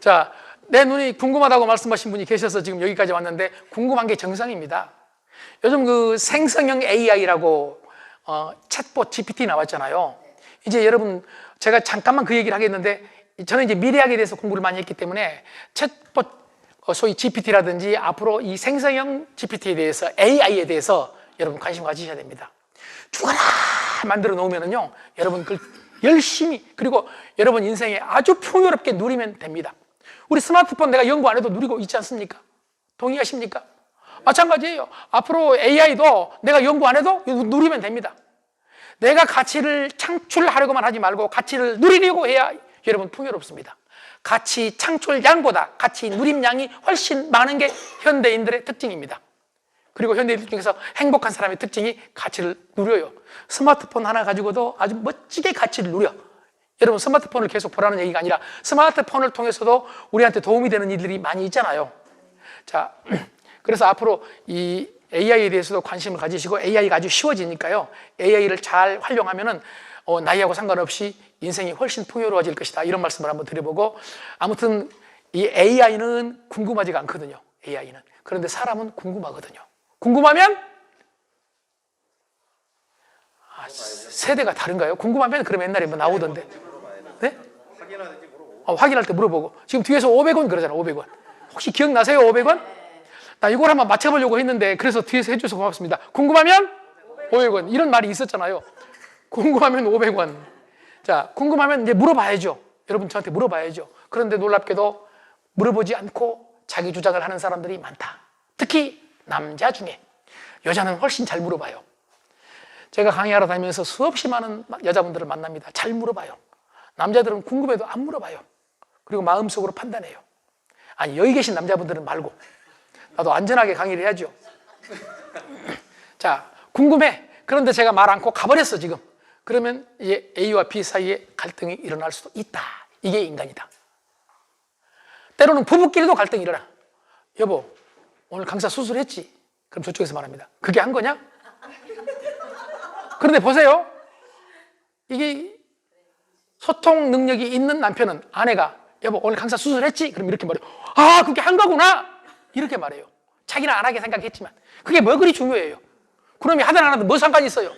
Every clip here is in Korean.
자, 내 눈이 궁금하다고 말씀하신 분이 계셔서 지금 여기까지 왔는데 궁금한 게 정상입니다. 요즘 그 생성형 AI라고 챗봇 GPT 나왔잖아요. 이제 여러분 제가 잠깐만 그 얘기를 하겠는데 저는 이제 미래학에 대해서 공부를 많이 했기 때문에 챗봇 소위 GPT라든지 앞으로 이 생성형 GPT에 대해서 AI에 대해서 여러분 관심 가지셔야 됩니다. 죽어라 만들어 놓으면은요 여러분 그걸 열심히 그리고 여러분 인생에 아주 풍요롭게 누리면 됩니다. 우리 스마트폰 내가 연구 안 해도 누리고 있지 않습니까? 동의하십니까? 마찬가지예요. 앞으로 AI도 내가 연구 안 해도 누리면 됩니다. 내가 가치를 창출하려고만 하지 말고 가치를 누리려고 해야 여러분 풍요롭습니다. 가치 창출량보다 가치 누림량이 훨씬 많은 게 현대인들의 특징입니다. 그리고 현대인들 중에서 행복한 사람의 특징이 가치를 누려요. 스마트폰 하나 가지고도 아주 멋지게 가치를 누려. 여러분 스마트폰을 계속 보라는 얘기가 아니라 스마트폰을 통해서도 우리한테 도움이 되는 일들이 많이 있잖아요. 자, 그래서 앞으로 이 AI에 대해서도 관심을 가지시고 AI가 아주 쉬워지니까요. AI를 잘 활용하면은 나이하고 상관없이 인생이 훨씬 풍요로워질 것이다. 이런 말씀을 한번 드려보고 아무튼 이 AI는 궁금하지가 않거든요. AI는. 그런데 사람은 궁금하거든요. 궁금하면 세대가 다른가요? 궁금하면 그럼 옛날에 뭐 나오던데. 네? 확인할 때 물어보고. 지금 뒤에서 500원 그러잖아. 500원. 혹시 기억나세요? 500원? 나 이걸 한번 맞춰보려고 했는데 그래서 뒤에서 해주셔서 고맙습니다. 궁금하면 500원. 이런 말이 있었잖아요. 궁금하면 500원. 자, 궁금하면 이제 물어봐야죠. 여러분 저한테 물어봐야죠. 그런데 놀랍게도 물어보지 않고 자기 주장을 하는 사람들이 많다. 특히 남자 중에. 여자는 훨씬 잘 물어봐요. 제가 강의하러 다니면서 수없이 많은 여자분들을 만납니다. 잘 물어봐요. 남자들은 궁금해도 안 물어봐요. 그리고 마음속으로 판단해요. 아니 여기 계신 남자분들은 말고 나도 안전하게 강의를 해야죠. 자, 궁금해. 그런데 제가 말 않고 가버렸어 지금. 그러면 이제 A와 B 사이에 갈등이 일어날 수도 있다. 이게 인간이다. 때로는 부부끼리도 갈등이 일어나. 여보, 오늘 강사 수술했지? 그럼 저쪽에서 말합니다. 그게 한 거냐? 그런데 보세요. 이게 소통 능력이 있는 남편은 아내가 여보 오늘 강사 수술했지? 그럼 이렇게 말해요. 아 그게 한 거구나. 이렇게 말해요. 자기는 안 하게 생각했지만 그게 뭐 그리 중요해요. 그놈이 하든 안 하든 뭐 상관이 있어요.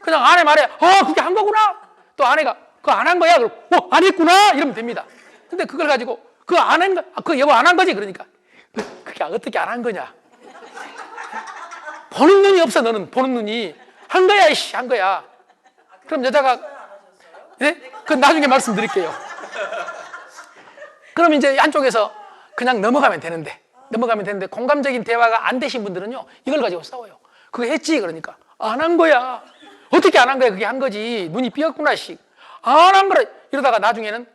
그냥 아내 말해 그게 한 거구나. 또 아내가 그거 안 한 거야? 그럼 안 했구나 이러면 됩니다. 근데 그걸 가지고 그거 안 한 거, 그거 여보 안 한 거지? 그러니까 그게 어떻게 안 한 거냐. 보는 눈이 없어. 너는 보는 눈이. 한 거야 이씨 한 거야. 그럼 여자가 네? 그 나중에 말씀드릴게요. 그럼 이제 한쪽에서 그냥 넘어가면 되는데 공감적인 대화가 안 되신 분들은요 이걸 가지고 싸워요. 그거 했지? 그러니까 안 한 거야. 어떻게 안 한 거야? 그게 한 거지. 눈이 삐었구나 씨. 안 한 거라. 이러다가 나중에는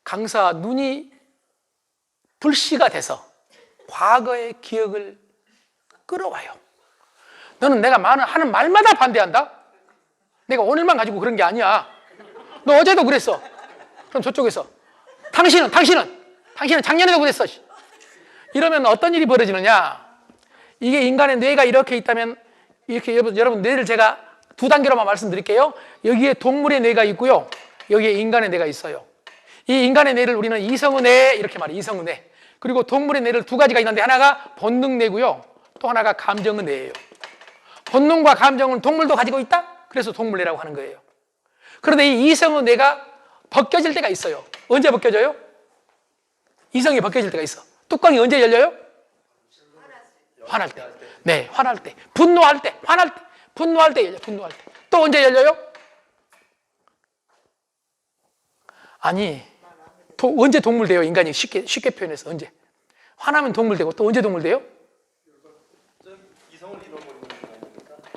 강사 눈이 불씨가 돼서 과거의 기억을 끌어와요. 너는 내가 하는 말마다 반대한다? 내가 오늘만 가지고 그런 게 아니야. 너 어제도 그랬어. 그럼 저쪽에서 당신은 작년에도 그랬어. 이러면 어떤 일이 벌어지느냐? 이게 인간의 뇌가 이렇게 있다면 이렇게 여러분 뇌를 제가 두 단계로만 말씀드릴게요. 여기에 동물의 뇌가 있고요. 여기에 인간의 뇌가 있어요. 이 인간의 뇌를 우리는 이성의 뇌 이렇게 말해요. 이성의 뇌. 그리고 동물의 뇌를 두 가지가 있는데 하나가 본능 뇌고요. 또 하나가 감정의 뇌예요. 본능과 감정은 동물도 가지고 있다? 그래서 동물뇌라고 하는 거예요. 그런데 이 이성의 뇌가 벗겨질 때가 있어요. 언제 벗겨져요? 이성이 벗겨질 때가 있어. 뚜껑이 언제 열려요? 화날 때. 네, 화날 때. 분노할 때. 화날 때. 분노할 때 열려. 분노할 때. 또 언제 열려요? 아니, 언제 동물 돼요? 인간이 쉽게 표현해서 언제? 화나면 동물 되고 또 언제 동물 돼요?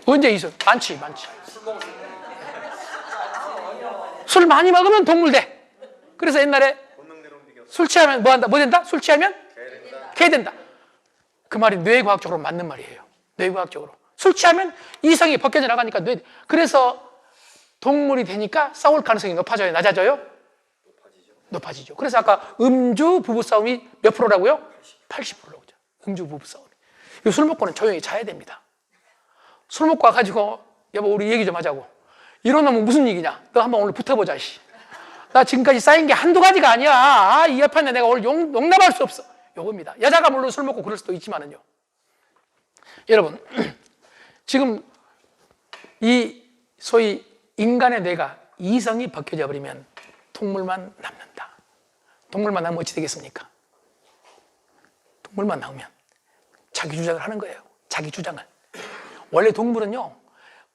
언제 이성? 많지. 술 많이 먹으면 동물 돼. 그래서 옛날에 술 취하면 뭐 한다? 뭐 된다? 술 취하면? 개 된다. 그 말이 뇌과학적으로 맞는 말이에요. 뇌과학적으로. 술 취하면 이성이 벗겨져 나가니까 그래서 동물이 되니까 싸울 가능성이 높아져요? 낮아져요? 높아지죠. 그래서 아까 음주 부부싸움이 몇 프로라고요? 80%라고 하죠. 음주 부부싸움이. 술 먹고는 조용히 자야 됩니다. 술 먹고 와가지고 여보 우리 얘기 좀 하자고. 이런 놈은 무슨 얘기냐? 너 한번 오늘 붙어보자. 씨. 나 지금까지 쌓인 게 한두 가지가 아니야. 아, 이 옆에 내가 오늘 용납할 수 없어. 요겁니다. 여자가 물론 술 먹고 그럴 수도 있지만은요. 여러분, 지금 이 소위 인간의 뇌가 이성이 벗겨져 버리면 동물만 남는다. 동물만 남으면 어찌 되겠습니까? 동물만 나오면 자기 주장을 하는 거예요. 자기 주장을. 원래 동물은요,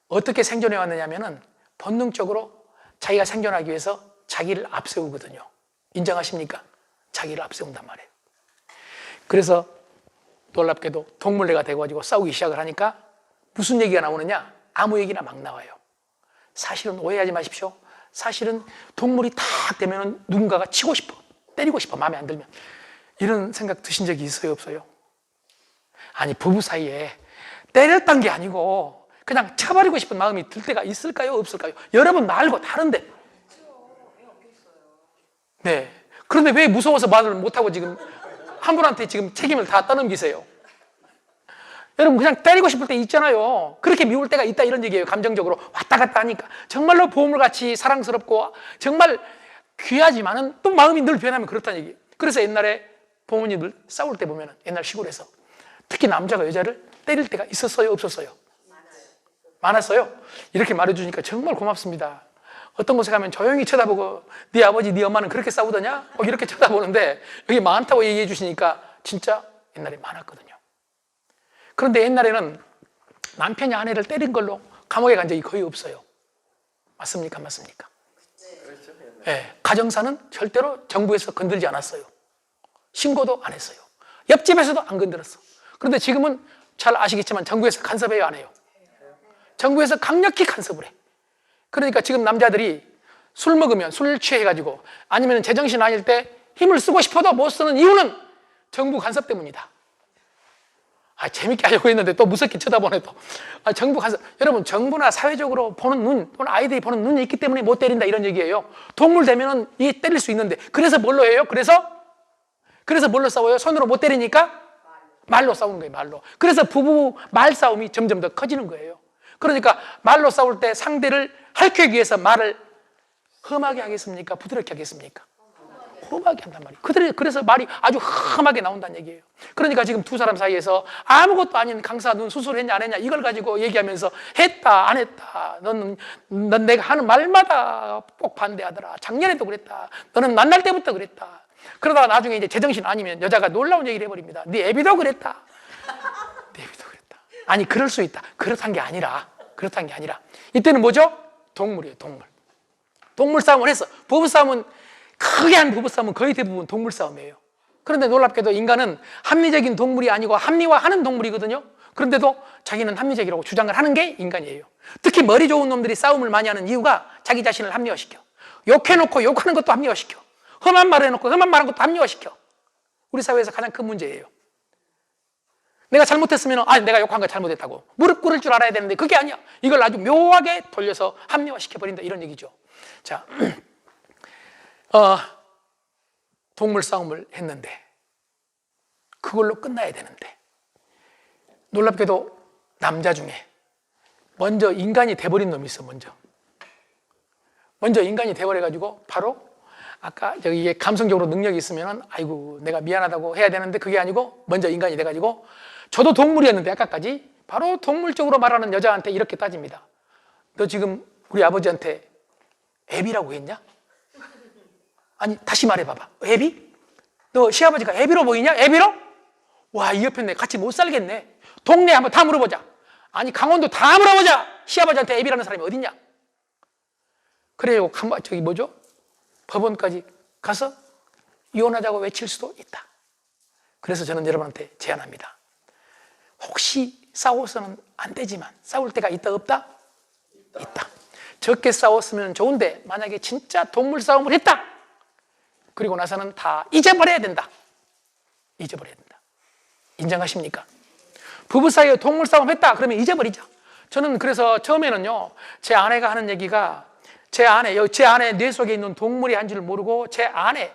어떻게 생존해 왔느냐면은 본능적으로 자기가 생존하기 위해서 자기를 앞세우거든요. 인정하십니까? 자기를 앞세운단 말이에요. 그래서 놀랍게도 동물뇌가 돼가지고 싸우기 시작을 하니까 무슨 얘기가 나오느냐? 아무 얘기나 막 나와요. 사실은 오해하지 마십시오. 사실은 동물이 탁 되면 누군가가 치고 싶어, 때리고 싶어, 마음에 안 들면. 이런 생각 드신 적이 있어요, 없어요? 아니, 부부 사이에 때렸던 게 아니고 그냥 쳐버리고 싶은 마음이 들 때가 있을까요, 없을까요? 여러분 말고 다른데. 네. 그런데 왜 무서워서 말을 못하고 지금 한 분한테 지금 책임을 다 떠넘기세요? 여러분, 그냥 때리고 싶을 때 있잖아요. 그렇게 미울 때가 있다, 이런 얘기예요. 감정적으로 왔다 갔다 하니까. 정말로 보물같이 사랑스럽고 정말 귀하지만은 또 마음이 늘 변하면 그렇다는 얘기예요. 그래서 옛날에 부모님들 싸울 때 보면 옛날 시골에서 특히 남자가 여자를 때릴 때가 있었어요, 없었어요? 많았어요. 이렇게 말해주니까 정말 고맙습니다. 어떤 곳에 가면 조용히 쳐다보고 네 아버지, 네 엄마는 그렇게 싸우더냐? 꼭 이렇게 쳐다보는데 여기 많다고 얘기해 주시니까 진짜 옛날에 많았거든요. 그런데 옛날에는 남편이 아내를 때린 걸로 감옥에 간 적이 거의 없어요. 맞습니까? 맞습니까? 네, 가정사는 절대로 정부에서 건들지 않았어요. 신고도 안 했어요. 옆집에서도 안 건드렸어. 그런데 지금은 잘 아시겠지만 정부에서 간섭해요, 안 해요? 정부에서 강력히 간섭을 해. 그러니까 지금 남자들이 술 먹으면 술 취해가지고 아니면 제정신 아닐 때 힘을 쓰고 싶어도 못 쓰는 이유는 정부 간섭 때문이다. 아, 재밌게 하려고 했는데 또 무섭게 쳐다보네 또. 아, 정부 간섭. 여러분, 정부나 사회적으로 보는 눈 또는 아이들이 보는 눈이 있기 때문에 못 때린다, 이런 얘기예요. 동물 되면은 이 때릴 수 있는데, 그래서 뭘로 해요? 그래서 뭘로 싸워요? 손으로 못 때리니까 말로 싸우는 거예요, 말로. 그래서 부부 말싸움이 점점 더 커지는 거예요. 그러니까 말로 싸울 때 상대를 할퀴하기 위해서 말을 험하게 하겠습니까? 부드럽게 하겠습니까? 험하게 한단 말이에요. 그래서 말이 아주 험하게 나온다는 얘기예요. 그러니까 지금 두 사람 사이에서 아무것도 아닌 강사 눈 수술했냐 안 했냐 이걸 가지고 얘기하면서 했다 안 했다, 넌 내가 하는 말마다 꼭 반대하더라, 작년에도 그랬다, 너는 만날 때부터 그랬다. 그러다가 나중에 이제 제정신 아니면 여자가 놀라운 얘기를 해버립니다. 네 애비도 그랬다. 네 애비도 그랬다. 아니, 그럴 수 있다. 그렇다는 게 아니라 이때는 뭐죠? 동물이에요, 동물. 동물 싸움을 해서 부부싸움은, 크게 한 부부싸움은 거의 대부분 동물 싸움이에요. 그런데 놀랍게도 인간은 합리적인 동물이 아니고 합리화하는 동물이거든요. 그런데도 자기는 합리적이라고 주장을 하는 게 인간이에요. 특히 머리 좋은 놈들이 싸움을 많이 하는 이유가 자기 자신을 합리화시켜. 욕해놓고 욕하는 것도 합리화시켜. 험한 말 해놓고 험한 말하는 것도 합리화시켜. 우리 사회에서 가장 큰 문제예요. 내가 잘못했으면 내가 욕한 거 잘못했다고 무릎 꿇을 줄 알아야 되는데 그게 아니야. 이걸 아주 묘하게 돌려서 합리화시켜버린다, 이런 얘기죠. 자, 동물 싸움을 했는데 그걸로 끝나야 되는데 놀랍게도 남자 중에 먼저 인간이 돼버린 놈이 있어. 먼저 인간이 돼버려가지고 바로 아까 이게 감성적으로 능력이 있으면 아이고 내가 미안하다고 해야 되는데 그게 아니고 먼저 인간이 돼가지고, 저도 동물이었는데 아까까지 바로 동물적으로 말하는 여자한테 이렇게 따집니다. 너 지금 우리 아버지한테 애비라고 했냐? 아니, 다시 말해봐봐. 애비? 너 시아버지가 애비로 보이냐? 애비로? 와, 이 옆에 내 같이 못 살겠네. 동네 한번 다 물어보자. 아니, 강원도 다 물어보자. 시아버지한테 애비라는 사람이 어딨냐? 그래요. 법원까지 가서 이혼하자고 외칠 수도 있다. 그래서 저는 여러분한테 제안합니다. 혹시 싸워서는 안 되지만 싸울 때가 있다, 없다? 있다. 적게 싸웠으면 좋은데 만약에 진짜 동물 싸움을 했다, 그리고 나서는 다 잊어버려야 된다. 인정하십니까? 부부 사이에 동물 싸움 했다 그러면 잊어버리자. 저는 그래서 처음에는요, 제 아내가 하는 얘기가 제 아내 뇌 속에 있는 동물이 한 줄 모르고 제 아내가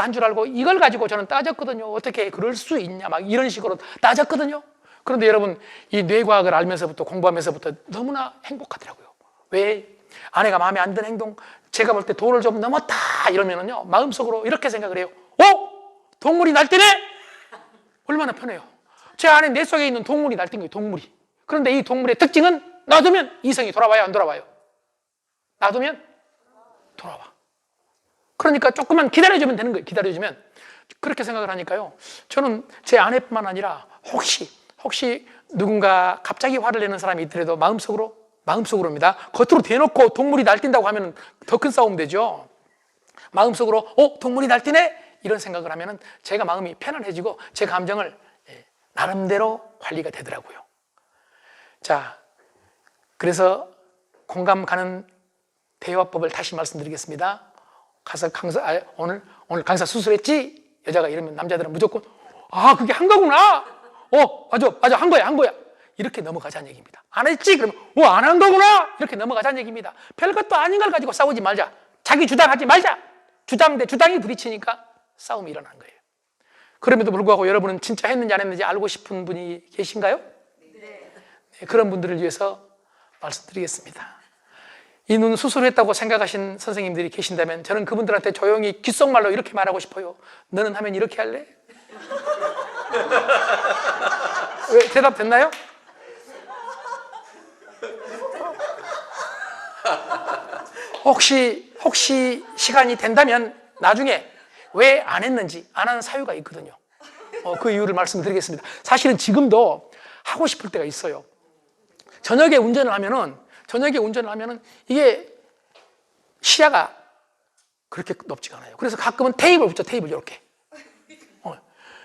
한 줄 알고 이걸 가지고 저는 따졌거든요. 어떻게 그럴 수 있냐 막 이런 식으로 따졌거든요. 그런데 여러분, 이 뇌과학을 알면서부터 공부하면서부터 너무나 행복하더라고요. 왜? 아내가 마음에 안 드는 행동 제가 볼 때 도를 좀 넘었다 이러면은요, 마음속으로 이렇게 생각을 해요. 동물이 날뛰네? 얼마나 편해요. 제 안에 내 속에 있는 동물이 날뛴 거예요, 동물이. 그런데 이 동물의 특징은 놔두면 이성이 돌아와요, 안 돌아와요? 놔두면 돌아와. 그러니까 조금만 기다려주면 되는 거예요, 기다려주면. 그렇게 생각을 하니까요, 저는 제 아내뿐만 아니라 혹시 누군가 갑자기 화를 내는 사람이 있더라도 마음속으로입니다. 겉으로 대놓고 동물이 날뛴다고 하면 더 큰 싸움 되죠. 마음속으로 동물이 날뛰네? 이런 생각을 하면 제가 마음이 편안해지고 제 감정을 나름대로 관리가 되더라고요. 자, 그래서 공감 가는 대화법을 다시 말씀드리겠습니다. 가서 강사, 오늘 강사 수술했지? 여자가 이러면 남자들은 무조건 그게 한 거구나. 맞아 한 거야 이렇게 넘어가자는 얘기입니다. 안 했지? 그러면 안 한 거구나 이렇게 넘어가자는 얘기입니다. 별것도 아닌 걸 가지고 싸우지 말자. 자기 주장하지 말자. 주장 대 주장이 부딪히니까 싸움이 일어나는 거예요. 그럼에도 불구하고 여러분은 진짜 했는지 안 했는지 알고 싶은 분이 계신가요? 네. 그런 분들을 위해서 말씀드리겠습니다. 이 눈 수술했다고 생각하신 선생님들이 계신다면 저는 그분들한테 조용히 귓속말로 이렇게 말하고 싶어요. 너는 하면 이렇게 할래? 왜, 대답 됐나요? 혹시 시간이 된다면 나중에 왜 안 했는지 안 하는 사유가 있거든요. 그 이유를 말씀드리겠습니다. 사실은 지금도 하고 싶을 때가 있어요. 저녁에 운전을 하면은 이게 시야가 그렇게 높지가 않아요. 그래서 가끔은 테이블 붙여, 테이블 이렇게.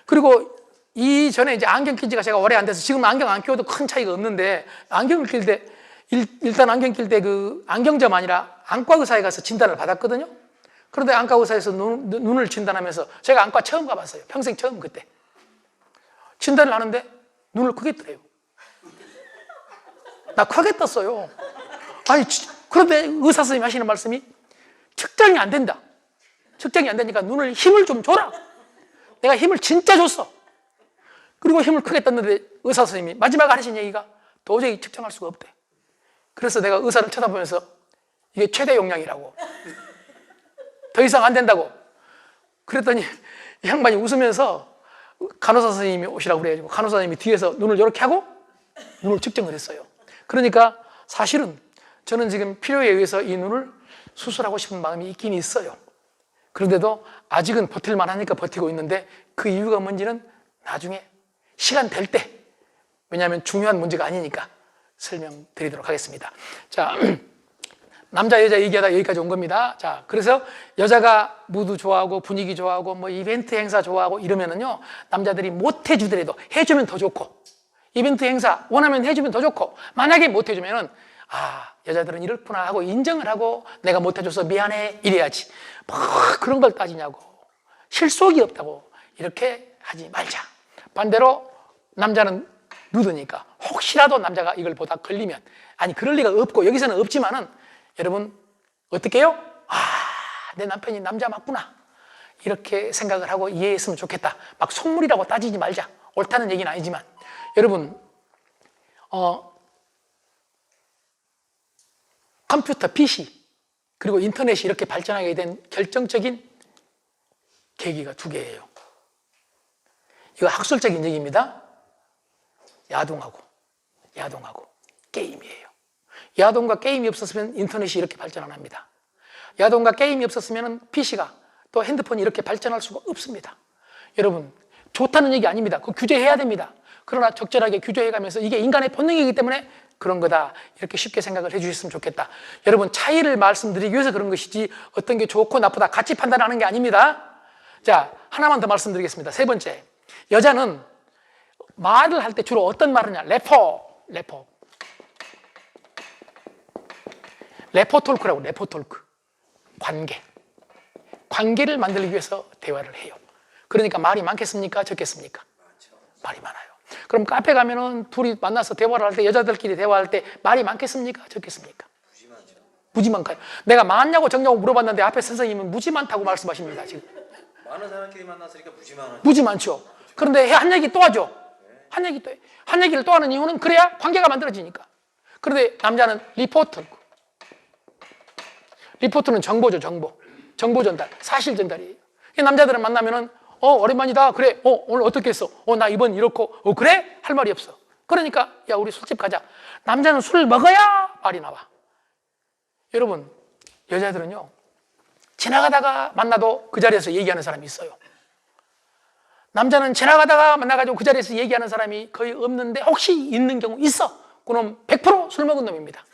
그리고 이전에 이제 안경 낀 지가 제가 오래 안 돼서 지금 안경 안 끼워도 큰 차이가 없는데, 안경을 낄 때 일단 안경 낄 때 그 안경점 아니라 안과 의사에 가서 진단을 받았거든요. 그런데 안과 의사에서 눈을 진단하면서 제가 안과 처음 가봤어요. 평생 처음. 그때 진단을 하는데 눈을 크게 뜨래요. 나 크게 떴어요. 그런데 의사 선생님이 하시는 말씀이 측정이 안 된다. 측정이 안 되니까 눈을 힘을 좀 줘라. 내가 힘을 진짜 줬어. 그리고 힘을 크게 떴는데 의사 선생님이 마지막에 하신 얘기가 도저히 측정할 수가 없대. 그래서 내가 의사를 쳐다보면서 이게 최대 용량이라고, 더 이상 안 된다고 그랬더니 이 양반이 웃으면서 간호사 선생님이 오시라고 그래가지고 간호사 선생님이 뒤에서 눈을 이렇게 하고 눈을 측정을 했어요. 그러니까 사실은 저는 지금 필요에 의해서 이 눈을 수술하고 싶은 마음이 있긴 있어요. 그런데도 아직은 버틸만 하니까 버티고 있는데 그 이유가 뭔지는 나중에 시간 될 때, 왜냐하면 중요한 문제가 아니니까 설명드리도록 하겠습니다. 자, 남자 여자 얘기하다 여기까지 온 겁니다. 자, 그래서 여자가 무드 좋아하고 분위기 좋아하고 뭐 이벤트 행사 좋아하고 이러면은요, 남자들이 못 해주더라도 해주면 더 좋고, 이벤트 행사 원하면 해주면 더 좋고, 만약에 못 해주면은 여자들은 이렇구나 하고 인정을 하고 내가 못 해줘서 미안해 이래야지. 뭐 그런 걸 따지냐고, 실속이 없다고 이렇게 하지 말자. 반대로 남자는 누드니까 혹시라도 남자가 이걸 보다 걸리면, 그럴 리가 없고 여기서는 없지만은 여러분 어떻게 해요? 내 남편이 남자 맞구나 이렇게 생각을 하고 이해했으면 좋겠다. 막 속물이라고 따지지 말자. 옳다는 얘기는 아니지만 여러분 컴퓨터, PC 그리고 인터넷이 이렇게 발전하게 된 결정적인 계기가 두 개예요. 이거 학술적인 얘기입니다. 야동하고 게임이에요. 야동과 게임이 없었으면 인터넷이 이렇게 발전 안 합니다. 야동과 게임이 없었으면 PC가 또 핸드폰이 이렇게 발전할 수가 없습니다. 여러분, 좋다는 얘기 아닙니다. 그거 규제해야 됩니다. 그러나 적절하게 규제해가면서 이게 인간의 본능이기 때문에 그런 거다, 이렇게 쉽게 생각을 해주셨으면 좋겠다. 여러분, 차이를 말씀드리기 위해서 그런 것이지 어떤 게 좋고 나쁘다 같이 판단하는 게 아닙니다. 자, 하나만 더 말씀드리겠습니다. 세 번째, 여자는 말을 할 때 주로 어떤 말을 하냐? 레포톨크라고. 레포톨크. 관계를 만들기 위해서 대화를 해요. 그러니까 말이 많겠습니까? 적겠습니까? 말이 많아요. 그럼 카페 가면은 둘이 만나서 대화를 할 때, 여자들끼리 대화할 때 말이 많겠습니까? 적겠습니까? 무지 많아요. 내가 많냐고 적냐고 물어봤는데 앞에 선생님은 무지 많다고 말씀하십니다. 지금 많은 사람끼리 만났으니까 무지 많죠. 그런데 한 얘기 또 하죠. 한 얘기를 또 하는 이유는 그래야 관계가 만들어지니까. 그런데 남자는 리포트는 정보죠, 정보. 정보 전달, 사실 전달이에요. 이 남자들은 만나면은 오랜만이다. 그래. 오늘 어떻게 했어? 나 이번 이렇고. 그래? 할 말이 없어. 그러니까 야, 우리 술집 가자. 남자는 술을 먹어야 말이 나와. 여러분, 여자들은요, 지나가다가 만나도 그 자리에서 얘기하는 사람이 있어요. 남자는 지나가다가 만나가지고 그 자리에서 얘기하는 사람이 거의 없는데 혹시 있는 경우 있어. 그놈 100% 술 먹은 놈입니다.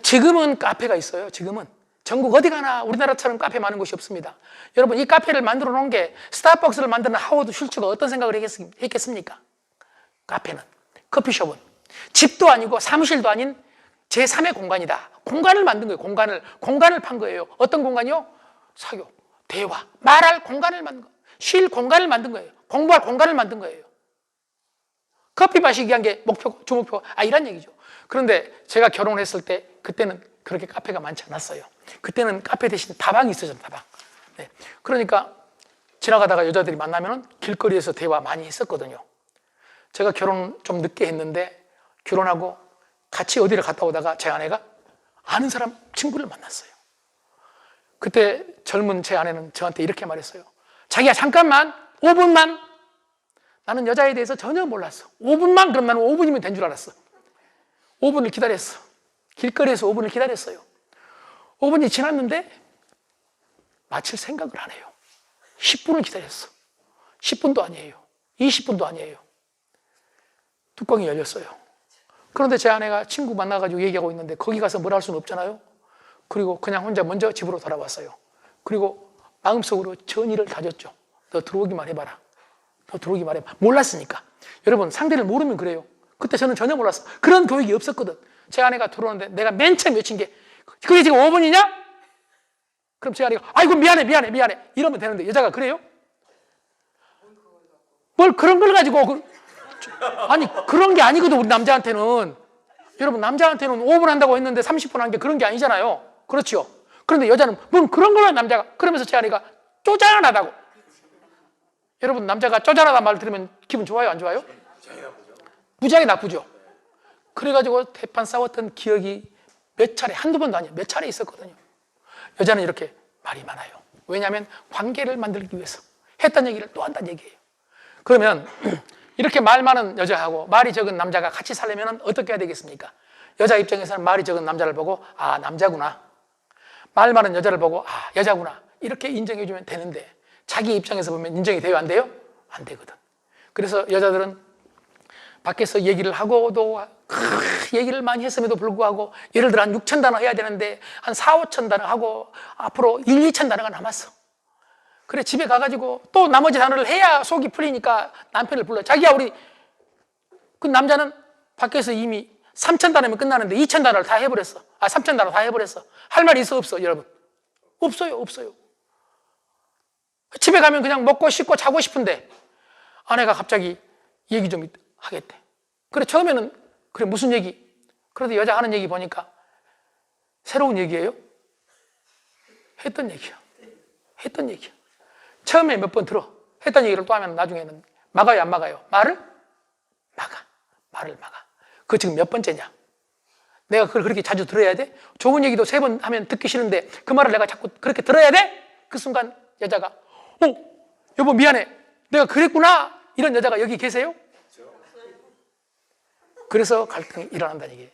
지금은 카페가 있어요. 지금은 전국 어디 가나 우리나라처럼 카페 많은 곳이 없습니다. 여러분, 이 카페를 만들어 놓은 게 스타벅스를 만드는 하워드 슐츠가 어떤 생각을 했겠습니까? 카페는, 커피숍은 집도 아니고 사무실도 아닌 제3의 공간이다. 공간을 만든 거예요. 공간을 판 거예요. 어떤 공간이요? 사교, 대화, 말할 공간을 만든 거예요. 쉴 공간을 만든 거예요. 공부할 공간을 만든 거예요. 커피 마시기 위한 게 목표고 주목표고 이런 얘기죠. 그런데 제가 결혼을 했을 때 그때는 그렇게 카페가 많지 않았어요. 그때는 카페 대신 다방이 있었잖아요. 다방. 네. 그러니까 지나가다가 여자들이 만나면 길거리에서 대화 많이 했었거든요. 제가 결혼 좀 늦게 했는데 결혼하고 같이 어디를 갔다 오다가 제 아내가 아는 사람 친구를 만났어요. 그때 젊은 제 아내는 저한테 이렇게 말했어요. 자기야, 잠깐만 5분만. 나는 여자에 대해서 전혀 몰랐어. 5분만. 그럼 나는 5분이면 된 줄 알았어. 5분을 기다렸어. 길거리에서 5분을 기다렸어요. 5분이 지났는데 마칠 생각을 안 해요. 10분을 기다렸어. 10분도 아니에요. 20분도 아니에요. 뚜껑이 열렸어요. 그런데 제 아내가 친구 만나가지고 얘기하고 있는데 거기 가서 뭘 할 수는 없잖아요. 그리고 그냥 혼자 먼저 집으로 돌아왔어요. 그리고 마음속으로 전의를 다졌죠. 너 들어오기만 해봐라. 너 들어오기만 해봐. 몰랐으니까. 여러분, 상대를 모르면 그래요. 그때 저는 전혀 몰랐어. 그런 교육이 없었거든. 제 아내가 들어오는데 내가 맨 처음 외친 게 그게 지금 5분이냐? 그럼 제 아내가 아이고 미안해 이러면 되는데 여자가 그래요? 뭘 그런 걸 가지고 아니 그런 게 아니거든. 우리 남자한테는. 여러분, 남자한테는 5분 한다고 했는데 30분 한 게 그런 게 아니잖아요. 그렇죠? 그런데 여자는 뭔 그런 걸 남자가. 그러면서 제 아내가 쪼잔하다고. 여러분, 남자가 쪼잔하다는 말 들으면 기분 좋아요, 안 좋아요? 무지하게 나쁘죠. 그래가지고 대판 싸웠던 기억이 몇 차례, 한두 번도 아니에요. 몇 차례 있었거든요. 여자는 이렇게 말이 많아요. 왜냐하면 관계를 만들기 위해서 했던 얘기를 또 한다는 얘기예요. 그러면 이렇게 말 많은 여자하고 말이 적은 남자가 같이 살려면 어떻게 해야 되겠습니까? 여자 입장에서는 말이 적은 남자를 보고 남자구나. 말 많은 여자를 보고 여자구나. 이렇게 인정해 주면 되는데 자기 입장에서 보면 인정이 돼요, 안 돼요? 안 되거든. 그래서 여자들은 밖에서 얘기를 하고도 얘기를 많이 했음에도 불구하고 예를 들어 한 6천 단어 해야 되는데 한 4, 5천 단어 하고 앞으로 1, 2천 단어가 남았어. 그래, 집에 가가지고 또 나머지 단어를 해야 속이 풀리니까 남편을 불러. 자기야, 우리 그 남자는 밖에서 이미 3천 단어면 끝나는데 2천 단어를 다 해버렸어. 3천 단어 다 해버렸어. 할 말이 있어, 없어, 여러분? 없어요. 집에 가면 그냥 먹고 씻고 자고 싶은데 아내가 갑자기 얘기 좀 하겠대. 그래, 처음에는 그래, 무슨 얘기? 그래도 여자 하는 얘기 보니까 새로운 얘기예요? 했던 얘기야. 처음에 몇 번 들어. 했던 얘기를 또 하면 나중에는 막아요, 안 막아요? 말을 막아. 그거 지금 몇 번째냐? 내가 그걸 그렇게 자주 들어야 돼? 좋은 얘기도 3번 하면 듣기 싫은데 그 말을 내가 자꾸 그렇게 들어야 돼? 그 순간 여자가 여보 미안해. 내가 그랬구나. 이런 여자가 여기 계세요? 그래서 갈등이 일어난다는 얘기예요.